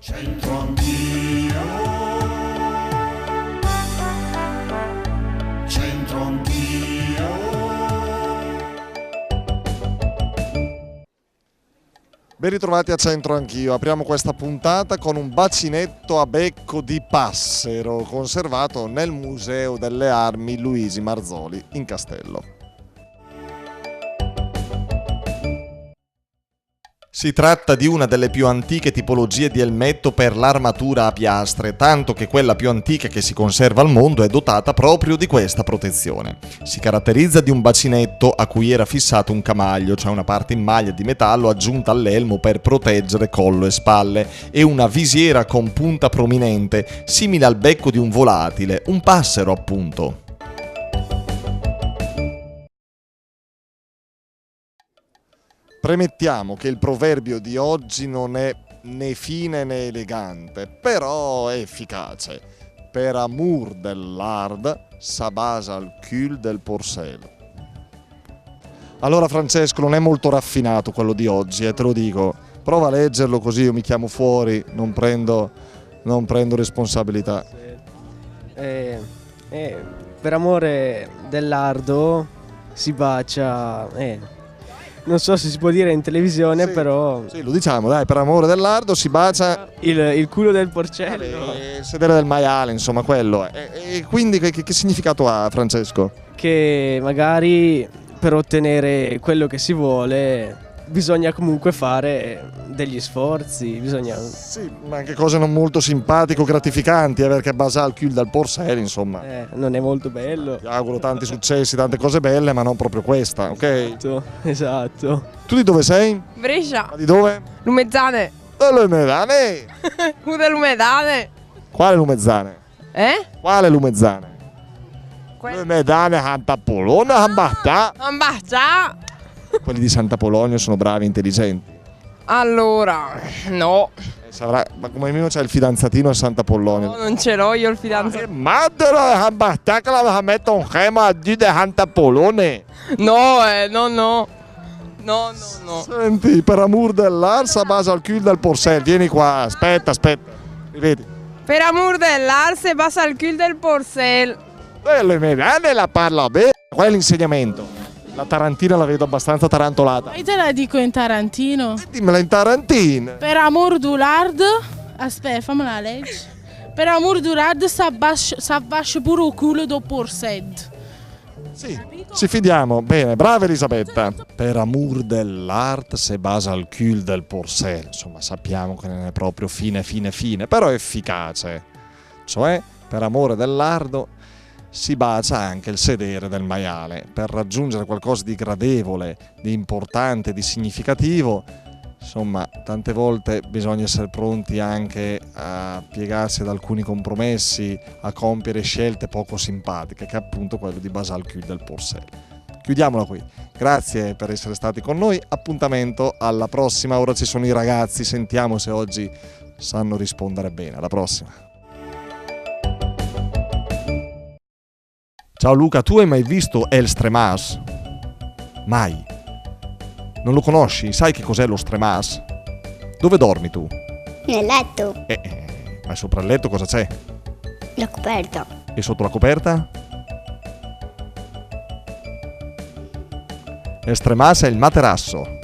C'entro anch'io, c'entro anch'io. Ben ritrovati a Centro Anch'io. Apriamo questa puntata con un bacinetto a becco di passero conservato nel Museo delle Armi Luigi Marzoli in Castello. Si tratta di una delle più antiche tipologie di elmetto per l'armatura a piastre, tanto che quella più antica che si conserva al mondo è dotata proprio di questa protezione. Si caratterizza di un bacinetto a cui era fissato un camaglio, cioè una parte in maglia di metallo aggiunta all'elmo per proteggere collo e spalle, e una visiera con punta prominente, simile al becco di un volatile, un passero appunto. Premettiamo che il proverbio di oggi non è né fine né elegante, però è efficace. Per amour dell'art, sa basa al cul del porcel. Allora Francesco, non è molto raffinato quello di oggi, te lo dico. Prova a leggerlo così io mi chiamo fuori, non prendo responsabilità. Per amore dell'ardo si bacia. Non so se si può dire in televisione, Sì, però. Sì, lo diciamo, dai, per amore dell'ardo si bacia Il culo del porcello. il sedere del maiale, insomma, quello. E quindi che significato ha, Francesco? Che magari per ottenere quello che si vuole bisogna comunque fare degli sforzi. Sì, ma anche cose non molto simpatico, gratificanti, perché basa al cul del porcel, insomma. Non è molto bello. Ti auguro tanti successi, tante cose belle, ma non proprio questa, ok? Esatto. Tu di dove sei? Brescia, Ma di dove? Lumezzane, Lumezzane! Uda Lumezzane. Quale Lumezzane? Quale Lumezzane? Lumezzane, Santa Polonia, Ambattà. Ambaccia. Quelli di Santa Polonia sono bravi e intelligenti. Allora, no, Ma come minimo c'è il fidanzatino a Santa Polonia. no, non ce l'ho io il fidanzato. Madre, Ambattà che la metto un schema di Santa Polonia. No, no. Senti, per amor dell'arsa basa al cul del porcel. Vieni qua, aspetta. Rivedi. Per amor dell'arse passa il cul del porcel. Le medaglie la parla bene. Qual è l'insegnamento? La tarantina la vedo abbastanza tarantolata. Io te la dico in tarantino. Dimmela in tarantina. Per amor du lard, aspetta, fammela legge. Per amor du lard s'abbascia pure il culo do porsed. Sì, ci fidiamo. Bene, brava Elisabetta. Per amor dell'art se basa al cul del porcel. Insomma, sappiamo che non è proprio fine, però è efficace. Cioè, per amore dell'ardo si bacia anche il sedere del maiale. Per raggiungere qualcosa di gradevole, di importante, di significativo, insomma, tante volte bisogna essere pronti anche a piegarsi ad alcuni compromessi, a compiere scelte poco simpatiche, che è appunto quello di basare il cul del porcel. Chiudiamola qui. Grazie per essere stati con noi. Appuntamento alla prossima. Ora ci sono i ragazzi, sentiamo se oggi sanno rispondere bene. Alla prossima. Ciao Luca, tu hai mai visto El Stremas? Mai. Non lo conosci? Sai che cos'è lo Stremas? Dove dormi tu? Nel letto, Ma sopra il letto cosa c'è? la coperta. E sotto la coperta? El Stremas è il materasso.